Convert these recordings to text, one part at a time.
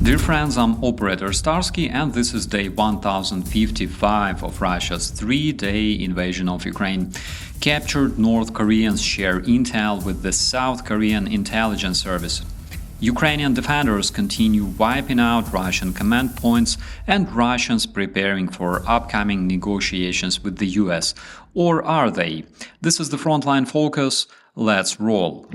Dear friends, I'm operator Starsky and this is day 1055 of Russia's 3-day invasion of Ukraine. Captured North Koreans share intel with the South Korean intelligence service. Ukrainian defenders continue wiping out Russian command points and Russians preparing for upcoming negotiations with the US. Or are they? This is the Frontline focus. Let's roll.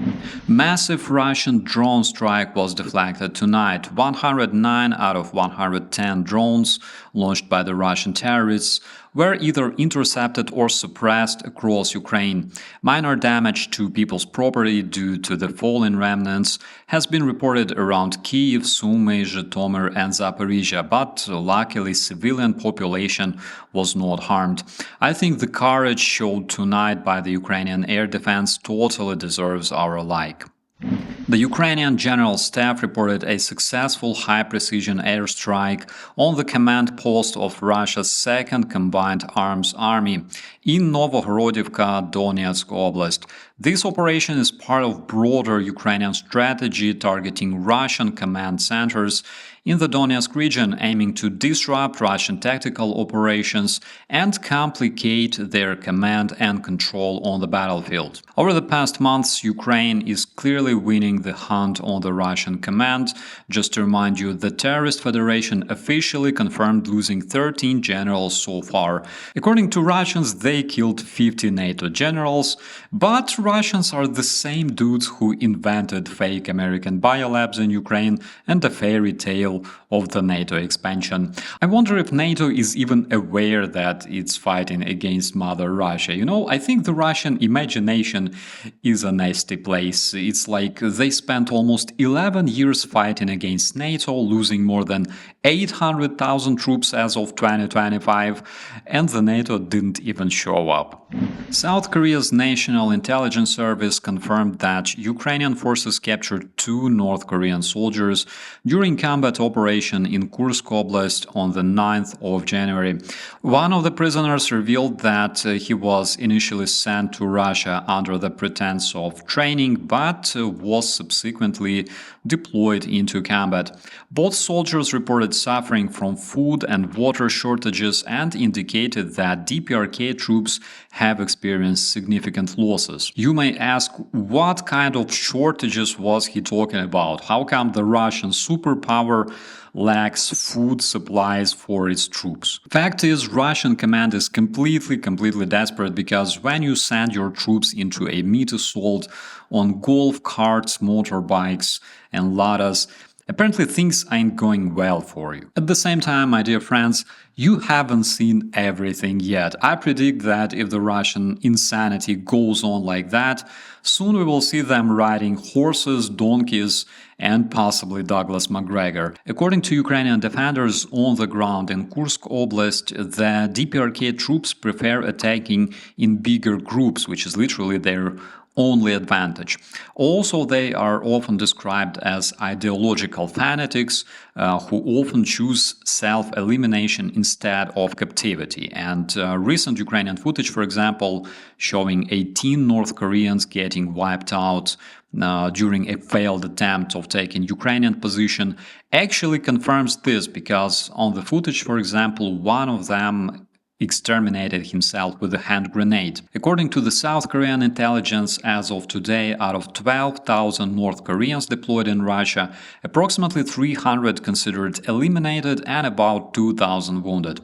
Massive Russian drone strike was deflected tonight. 109 out of 110 drones launched by the Russian terrorists were either intercepted or suppressed across Ukraine. Minor damage to people's property due to the fallen remnants has been reported around Kyiv, Sumy, Zhytomyr and Zaporizhia, but luckily civilian population was not harmed. I think the courage showed tonight by the Ukrainian air defense totally deserves our like. The Ukrainian General Staff reported a successful high-precision airstrike on the command post of Russia's 2nd Combined Arms Army in Novohorodivka, Donetsk Oblast. This operation is part of broader Ukrainian strategy targeting Russian command centers in the Donetsk region, aiming to disrupt Russian tactical operations and complicate their command and control on the battlefield. Over the past months, Ukraine is clearly winning the hunt on the Russian command. Just to remind you, the Terrorist Federation officially confirmed losing 13 generals so far. According to Russians, they killed 50 NATO generals, but Russians are the same dudes who invented fake American biolabs in Ukraine and the fairy tale of the NATO expansion. I wonder if NATO is even aware that it's fighting against Mother Russia. I think the Russian imagination is a nasty place. It's like they spent almost 11 years fighting against NATO, losing more than 800,000 troops as of 2025, and the NATO didn't even show up. South Korea's National Intelligence Service confirmed that Ukrainian forces captured 2 North Korean soldiers during combat operation in Kursk Oblast on the 9th of January. One of the prisoners revealed that he was initially sent to Russia under the pretense of training, but was subsequently deployed into combat. Both soldiers reported suffering from food and water shortages and indicated that DPRK troops have experienced significant losses. You may ask, what kind of shortages was he talking about? How come the Russian superpower lacks food supplies for its troops? Fact is, Russian command is completely desperate, because when you send your troops into a meat assault on golf carts, motorbikes and Ladas, apparently things ain't going well for you. At the same time, my dear friends, you haven't seen everything yet. I predict that if the Russian insanity goes on like that, soon we will see them riding horses, donkeys, and possibly Douglas McGregor. According to Ukrainian defenders on the ground in Kursk Oblast, the DPRK troops prefer attacking in bigger groups, which is literally their only advantage. Also, they are often described as ideological fanatics who often choose self-elimination instead of captivity. And recent Ukrainian footage, for example, showing 18 North Koreans getting wiped out during a failed attempt of taking Ukrainian position, actually confirms this, because on the footage, for example, one of them exterminated himself with a hand grenade. According to the South Korean intelligence, as of today, out of 12,000 North Koreans deployed in Russia, approximately 300 considered eliminated and about 2,000 wounded.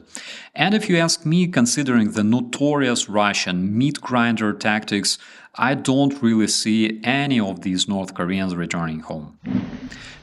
And if you ask me, considering the notorious Russian meat grinder tactics, I don't really see any of these North Koreans returning home.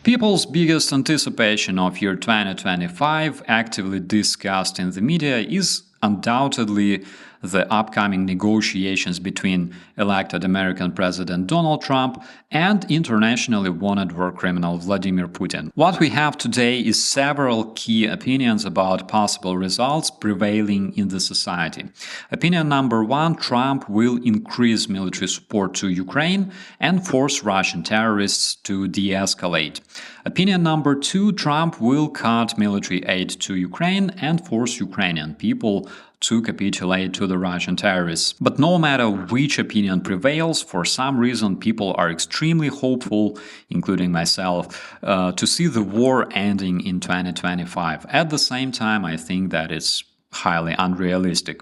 People's biggest anticipation of year 2025, actively discussed in the media, is undoubtedly the upcoming negotiations between elected American President Donald Trump and internationally wanted war criminal Vladimir Putin. What we have today is several key opinions about possible results prevailing in the society. Opinion number 1, Trump will increase military support to Ukraine and force Russian terrorists to de-escalate. Opinion number 2, Trump will cut military aid to Ukraine and force Ukrainian people to capitulate to the Russian terrorists. But no matter which opinion prevails, for some reason people are extremely hopeful, including myself, to see the war ending in 2025. At the same time, I think that it's highly unrealistic.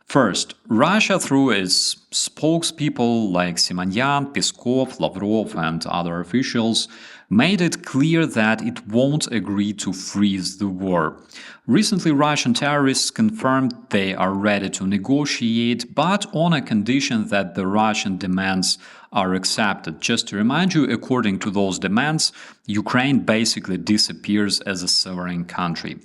First, Russia, through its spokespeople like Simonyan, Peskov, Lavrov, and other officials, made it clear that it won't agree to freeze the war. Recently, Russian terrorists confirmed they are ready to negotiate, but on a condition that the Russian demands are accepted. Just to remind you, according to those demands, Ukraine basically disappears as a sovereign country.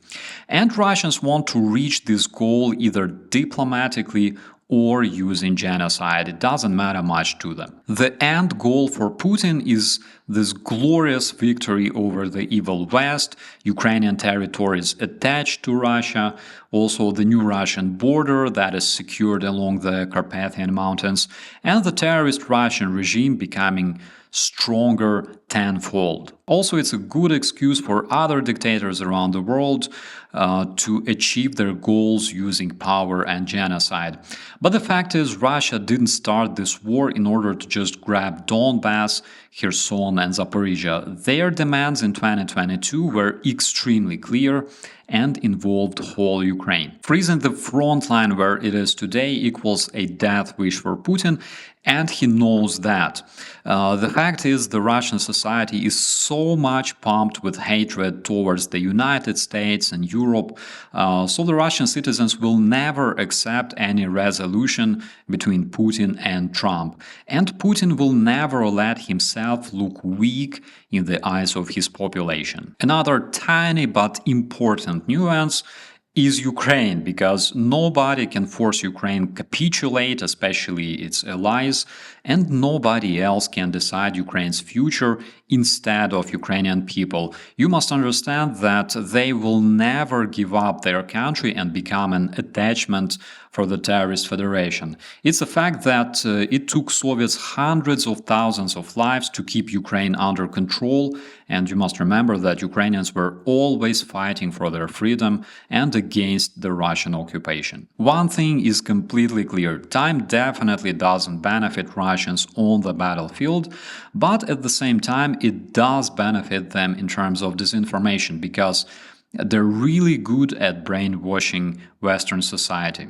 And Russians want to reach this goal either diplomatically or using genocide. It doesn't matter much to them. The end goal for Putin is this glorious victory over the evil West, Ukrainian territories attached to Russia, also the new Russian border that is secured along the Carpathian Mountains, and the terrorist Russian regime becoming stronger tenfold. Also, it's a good excuse for other dictators around the world to achieve their goals using power and genocide. But the fact is, Russia didn't start this war in order to just grab Donbass, Kherson, and Zaporizhia. Their demands in 2022 were extremely clear and involved whole Ukraine. Freezing the front line where it is today equals a death wish for Putin, and he knows that. The fact is, the Russian society is so much pumped with hatred towards the United States and Europe, so the Russian citizens will never accept any resolution between Putin and Trump. And Putin will never let himself look weak in the eyes of his population. Another tiny but important nuance is Ukraine, because nobody can force Ukraine capitulate, especially its allies, and nobody else can decide Ukraine's future instead of Ukrainian people. You must understand that they will never give up their country and become an attachment for the terrorist federation. It's a fact that it took Soviets hundreds of thousands of lives to keep Ukraine under control, and you must remember that Ukrainians were always fighting for their freedom and against the Russian occupation. One thing is completely clear: time definitely doesn't benefit Russians on the battlefield, but at the same time it does benefit them in terms of disinformation, because they're really good at brainwashing Western society.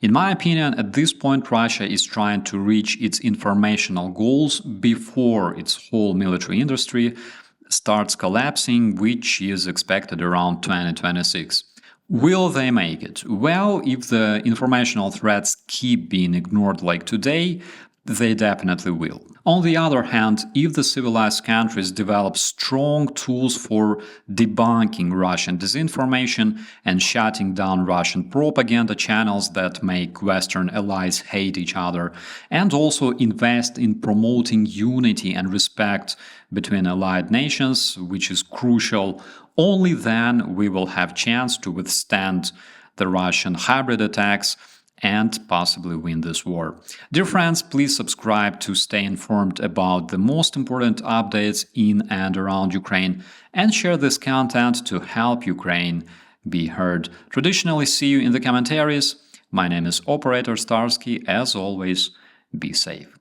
In my opinion, at this point, Russia is trying to reach its informational goals before its whole military industry starts collapsing, which is expected around 2026. Will they make it? Well, if the informational threats keep being ignored like today, they definitely will. On the other hand, if the civilized countries develop strong tools for debunking Russian disinformation and shutting down Russian propaganda channels that make Western allies hate each other, and also invest in promoting unity and respect between allied nations, which is crucial, only then we will have chance to withstand the Russian hybrid attacks and possibly win this war. Dear friends, please subscribe to stay informed about the most important updates in and around Ukraine, and share this content to help Ukraine be heard. Traditionally, see you in the commentaries. My name is Operator Starsky. As always, be safe.